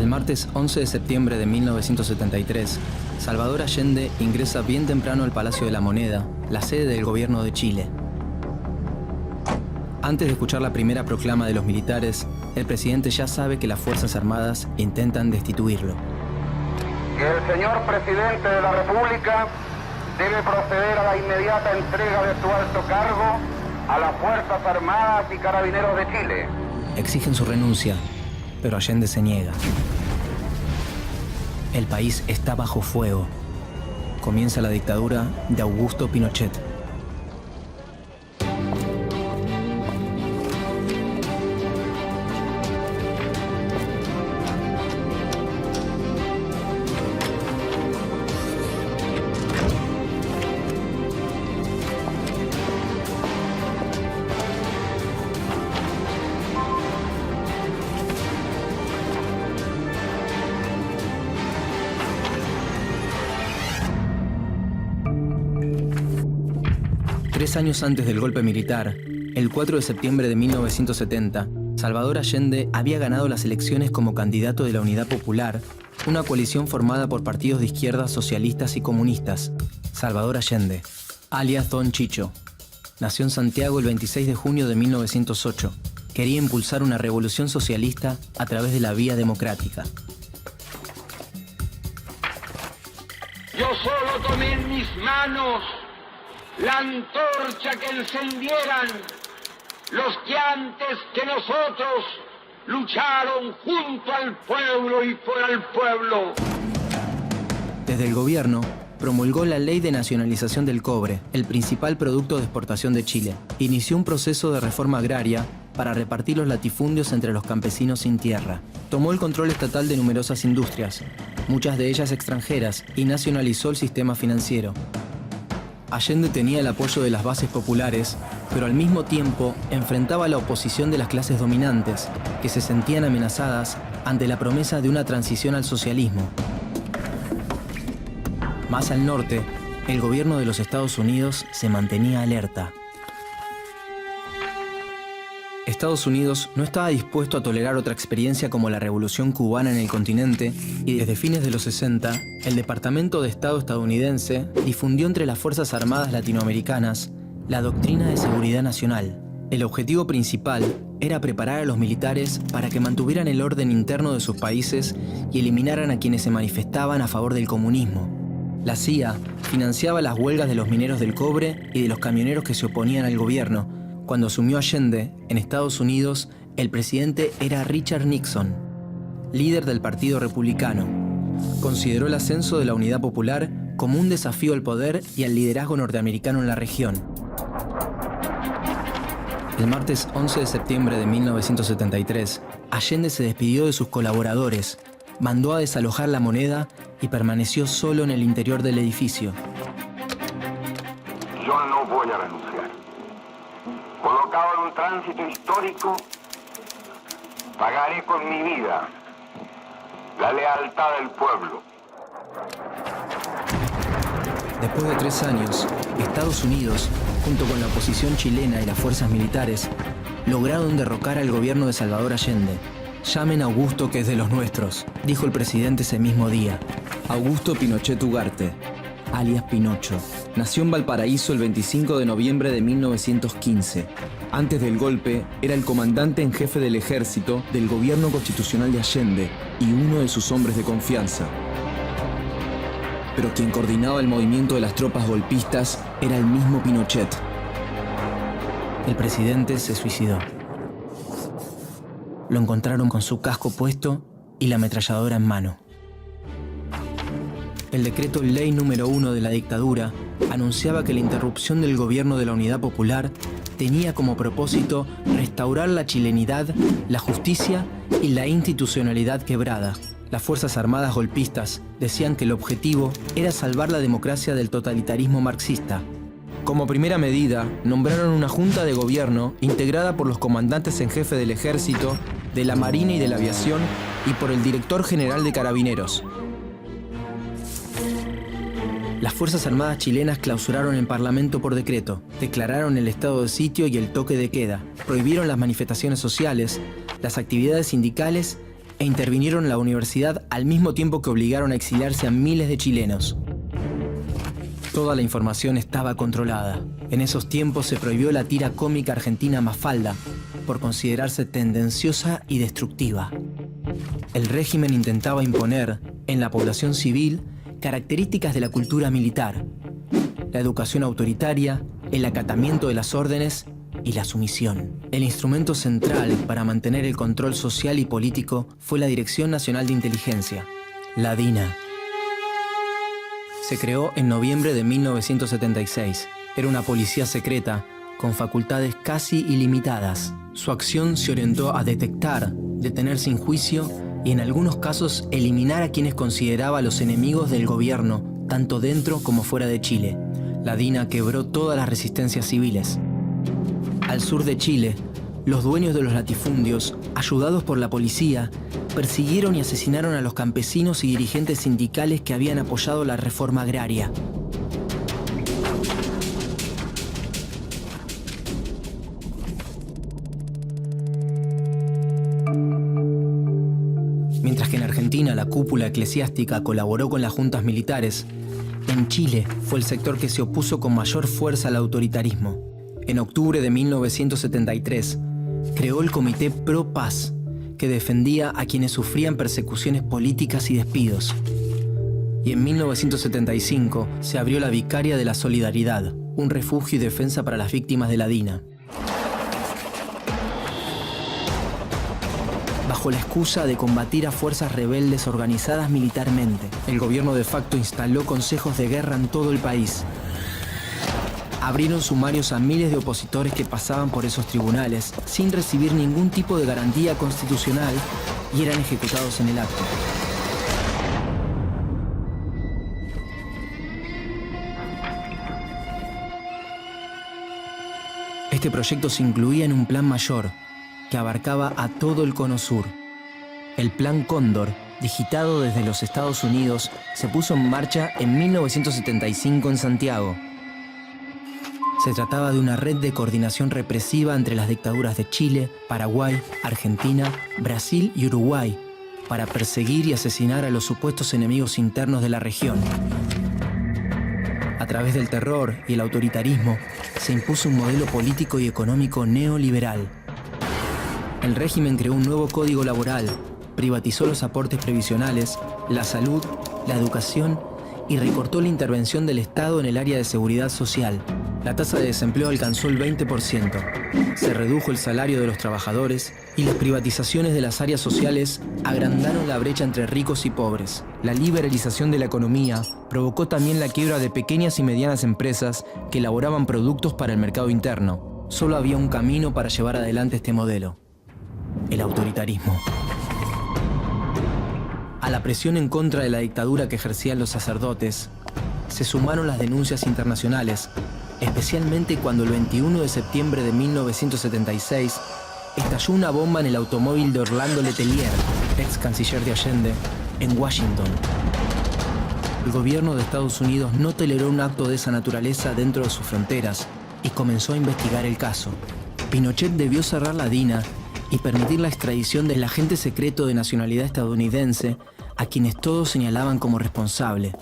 El martes 11 de septiembre de 1973, Salvador Allende ingresa bien temprano al Palacio de la Moneda, la sede del gobierno de Chile. Antes de escuchar la primera proclama de los militares, el presidente ya sabe que las Fuerzas Armadas intentan destituirlo. Que el señor presidente de la República debe proceder a la inmediata entrega de su alto cargo a las Fuerzas Armadas y Carabineros de Chile. Exigen su renuncia, pero Allende se niega. El país está bajo fuego. Comienza la dictadura de Augusto Pinochet. Tres años antes del golpe militar, el 4 de septiembre de 1970, Salvador Allende había ganado las elecciones como candidato de la Unidad Popular, una coalición formada por partidos de izquierda socialistas y comunistas. Salvador Allende, alias Don Chicho, nació en Santiago el 26 de junio de 1908. Quería impulsar una revolución socialista a través de la vía democrática. Yo solo tomé en mis manos la antorcha que encendieran los que antes que nosotros lucharon junto al pueblo y por el pueblo. Desde el gobierno, promulgó la Ley de Nacionalización del Cobre, el principal producto de exportación de Chile. Inició un proceso de reforma agraria para repartir los latifundios entre los campesinos sin tierra. Tomó el control estatal de numerosas industrias, muchas de ellas extranjeras, y nacionalizó el sistema financiero. Allende tenía el apoyo de las bases populares, pero al mismo tiempo enfrentaba la oposición de las clases dominantes, que se sentían amenazadas ante la promesa de una transición al socialismo. Más al norte, el gobierno de los Estados Unidos se mantenía alerta. Estados Unidos no estaba dispuesto a tolerar otra experiencia como la Revolución Cubana en el continente, y desde fines de los 60, el Departamento de Estado estadounidense difundió entre las Fuerzas Armadas latinoamericanas la doctrina de seguridad nacional. El objetivo principal era preparar a los militares para que mantuvieran el orden interno de sus países y eliminaran a quienes se manifestaban a favor del comunismo. La CIA financiaba las huelgas de los mineros del cobre y de los camioneros que se oponían al gobierno. Cuando asumió Allende, en Estados Unidos, el presidente era Richard Nixon, líder del Partido Republicano. Consideró el ascenso de la Unidad Popular como un desafío al poder y al liderazgo norteamericano en la región. El martes 11 de septiembre de 1973, Allende se despidió de sus colaboradores, mandó a desalojar la Moneda y permaneció solo en el interior del edificio. Yo no voy a renunciar. Colocado en un tránsito histórico, pagaré con mi vida la lealtad del pueblo. Después de 3 años, Estados Unidos, junto con la oposición chilena y las fuerzas militares, lograron derrocar al gobierno de Salvador Allende. «Llamen a Augusto, que es de los nuestros», dijo el presidente ese mismo día. Augusto Pinochet Ugarte, alias Pinocho, nació en Valparaíso el 25 de noviembre de 1915. Antes del golpe, era el comandante en jefe del ejército del gobierno constitucional de Allende y uno de sus hombres de confianza. Pero quien coordinaba el movimiento de las tropas golpistas era el mismo Pinochet. El presidente se suicidó. Lo encontraron con su casco puesto y la ametralladora en mano. El decreto Ley número 1 de la dictadura anunciaba que la interrupción del gobierno de la Unidad Popular tenía como propósito restaurar la chilenidad, la justicia y la institucionalidad quebrada. Las Fuerzas Armadas golpistas decían que el objetivo era salvar la democracia del totalitarismo marxista. Como primera medida, nombraron una junta de gobierno integrada por los comandantes en jefe del ejército, de la marina y de la aviación y por el director general de carabineros. Las Fuerzas Armadas chilenas clausuraron el Parlamento por decreto, declararon el estado de sitio y el toque de queda, prohibieron las manifestaciones sociales, las actividades sindicales e intervinieron en la universidad al mismo tiempo que obligaron a exiliarse a miles de chilenos. Toda la información estaba controlada. En esos tiempos se prohibió la tira cómica argentina Mafalda por considerarse tendenciosa y destructiva. El régimen intentaba imponer en la población civil características de la cultura militar, la educación autoritaria, el acatamiento de las órdenes y la sumisión. El instrumento central para mantener el control social y político fue la Dirección Nacional de Inteligencia, la DINA. Se creó en noviembre de 1976. Era una policía secreta con facultades casi ilimitadas. Su acción se orientó a detectar, detener sin juicio y en algunos casos eliminar a quienes consideraba los enemigos del gobierno, tanto dentro como fuera de Chile. La DINA quebró todas las resistencias civiles. Al sur de Chile, los dueños de los latifundios, ayudados por la policía, persiguieron y asesinaron a los campesinos y dirigentes sindicales que habían apoyado la reforma agraria. Mientras que en Argentina la cúpula eclesiástica colaboró con las juntas militares, en Chile fue el sector que se opuso con mayor fuerza al autoritarismo. En octubre de 1973, creó el Comité Pro Paz, que defendía a quienes sufrían persecuciones políticas y despidos. Y en 1975 se abrió la Vicaria de la Solidaridad, un refugio y defensa para las víctimas de la DINA. Bajo la excusa de combatir a fuerzas rebeldes organizadas militarmente, el gobierno de facto instaló consejos de guerra en todo el país. Abrieron sumarios a miles de opositores que pasaban por esos tribunales sin recibir ningún tipo de garantía constitucional y eran ejecutados en el acto. Este proyecto se incluía en un plan mayor que abarcaba a todo el Cono Sur. El Plan Cóndor, digitado desde los Estados Unidos, se puso en marcha en 1975 en Santiago. Se trataba de una red de coordinación represiva entre las dictaduras de Chile, Paraguay, Argentina, Brasil y Uruguay, para perseguir y asesinar a los supuestos enemigos internos de la región. A través del terror y el autoritarismo, se impuso un modelo político y económico neoliberal. El régimen creó un nuevo código laboral, privatizó los aportes previsionales, la salud, la educación y recortó la intervención del Estado en el área de seguridad social. La tasa de desempleo alcanzó el 20%, se redujo el salario de los trabajadores y las privatizaciones de las áreas sociales agrandaron la brecha entre ricos y pobres. La liberalización de la economía provocó también la quiebra de pequeñas y medianas empresas que elaboraban productos para el mercado interno. Solo había un camino para llevar adelante este modelo: el autoritarismo. A la presión en contra de la dictadura que ejercían los sacerdotes, se sumaron las denuncias internacionales, especialmente cuando el 21 de septiembre de 1976 estalló una bomba en el automóvil de Orlando Letelier, ex canciller de Allende, en Washington. El gobierno de Estados Unidos no toleró un acto de esa naturaleza dentro de sus fronteras y comenzó a investigar el caso. Pinochet debió cerrar la DINA y permitir la extradición del agente secreto de nacionalidad estadounidense, a quienes todos señalaban como responsable.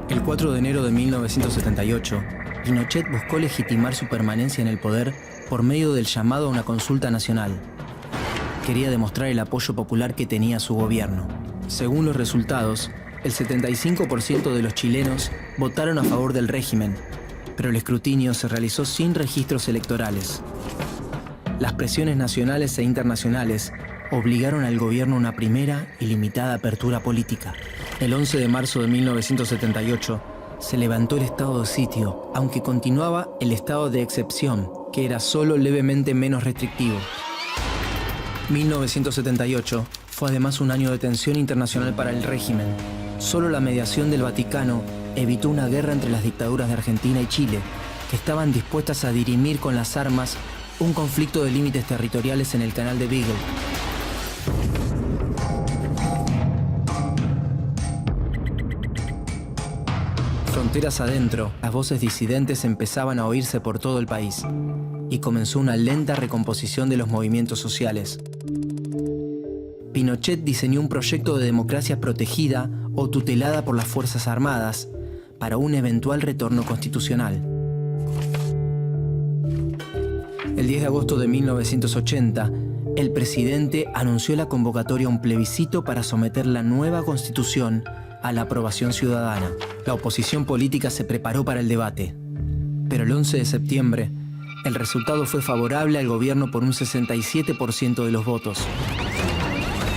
El 4 de enero de 1978, Pinochet buscó legitimar su permanencia en el poder por medio del llamado a una consulta nacional. Quería demostrar el apoyo popular que tenía su gobierno. Según los resultados, el 75% de los chilenos votaron a favor del régimen, pero el escrutinio se realizó sin registros electorales. Las presiones nacionales e internacionales obligaron al gobierno a una primera y limitada apertura política. El 11 de marzo de 1978 se levantó el estado de sitio, aunque continuaba el estado de excepción, que era solo levemente menos restrictivo. 1978 fue además un año de tensión internacional para el régimen. Solo la mediación del Vaticano evitó una guerra entre las dictaduras de Argentina y Chile, que estaban dispuestas a dirimir con las armas un conflicto de límites territoriales en el canal de Beagle. fronteras adentro, las voces disidentes empezaban a oírse por todo el país y comenzó una lenta recomposición de los movimientos sociales. Pinochet diseñó un proyecto de democracia protegida o tutelada por las Fuerzas Armadas para un eventual retorno constitucional. El 10 de agosto de 1980, el presidente anunció la convocatoria a un plebiscito para someter la nueva constitución a la aprobación ciudadana. La oposición política se preparó para el debate, pero el 11 de septiembre, el resultado fue favorable al gobierno por un 67% de los votos.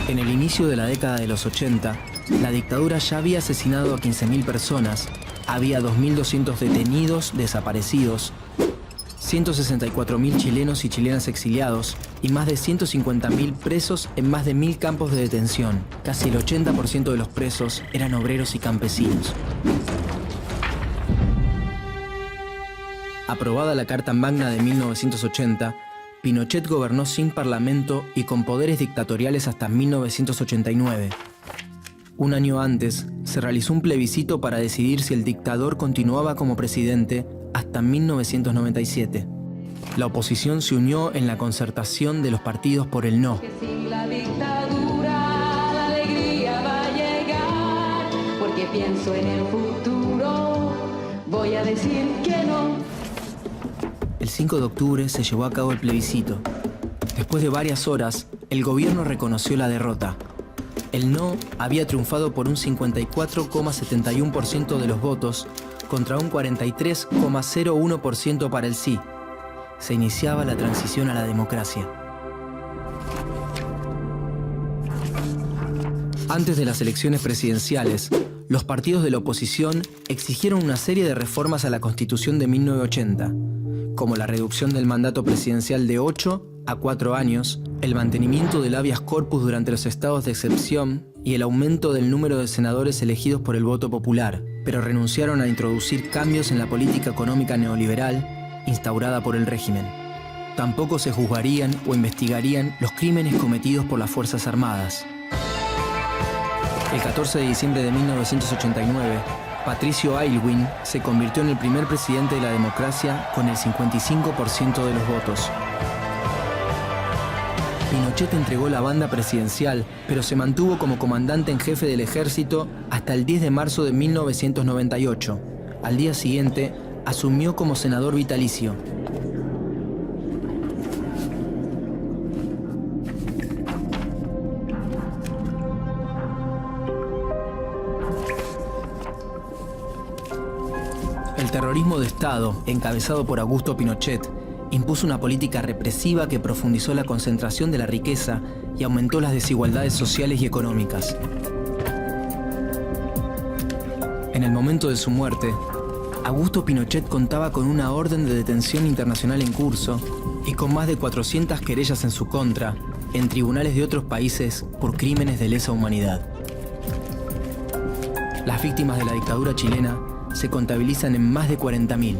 En el inicio de la década de los 80, la dictadura ya había asesinado a 15.000 personas, había 2.200 detenidos, desaparecidos, 164.000 chilenos y chilenas exiliados y más de 150.000 presos en más de 1.000 campos de detención. Casi el 80% de los presos eran obreros y campesinos. Aprobada la Carta Magna de 1980, Pinochet gobernó sin parlamento y con poderes dictatoriales hasta 1989. Un año antes, se realizó un plebiscito para decidir si el dictador continuaba como presidente hasta 1997. La oposición se unió en la concertación de los partidos por el no. Que sin la dictadura la alegría va a llegar, porque pienso en el futuro, voy a decir que no. El 5 de octubre se llevó a cabo el plebiscito. Después de varias horas, el gobierno reconoció la derrota. El no había triunfado por un 54,71% de los votos contra un 43,01% para el sí. Se iniciaba la transición a la democracia. Antes de las elecciones presidenciales, los partidos de la oposición exigieron una serie de reformas a la Constitución de 1980, como la reducción del mandato presidencial de 8 a 4 años, el mantenimiento del habeas corpus durante los estados de excepción y el aumento del número de senadores elegidos por el voto popular, pero renunciaron a introducir cambios en la política económica neoliberal instaurada por el régimen. Tampoco se juzgarían o investigarían los crímenes cometidos por las Fuerzas Armadas. El 14 de diciembre de 1989, Patricio Aylwin se convirtió en el primer presidente de la democracia con el 55% de los votos. Pinochet entregó la banda presidencial, pero se mantuvo como comandante en jefe del ejército hasta el 10 de marzo de 1998. Al día siguiente, asumió como senador vitalicio. El terrorismo de Estado, encabezado por Augusto Pinochet, impuso una política represiva que profundizó la concentración de la riqueza y aumentó las desigualdades sociales y económicas. En el momento de su muerte, Augusto Pinochet contaba con una orden de detención internacional en curso y con más de 400 querellas en su contra en tribunales de otros países por crímenes de lesa humanidad. Las víctimas de la dictadura chilena se contabilizan en más de 40.000.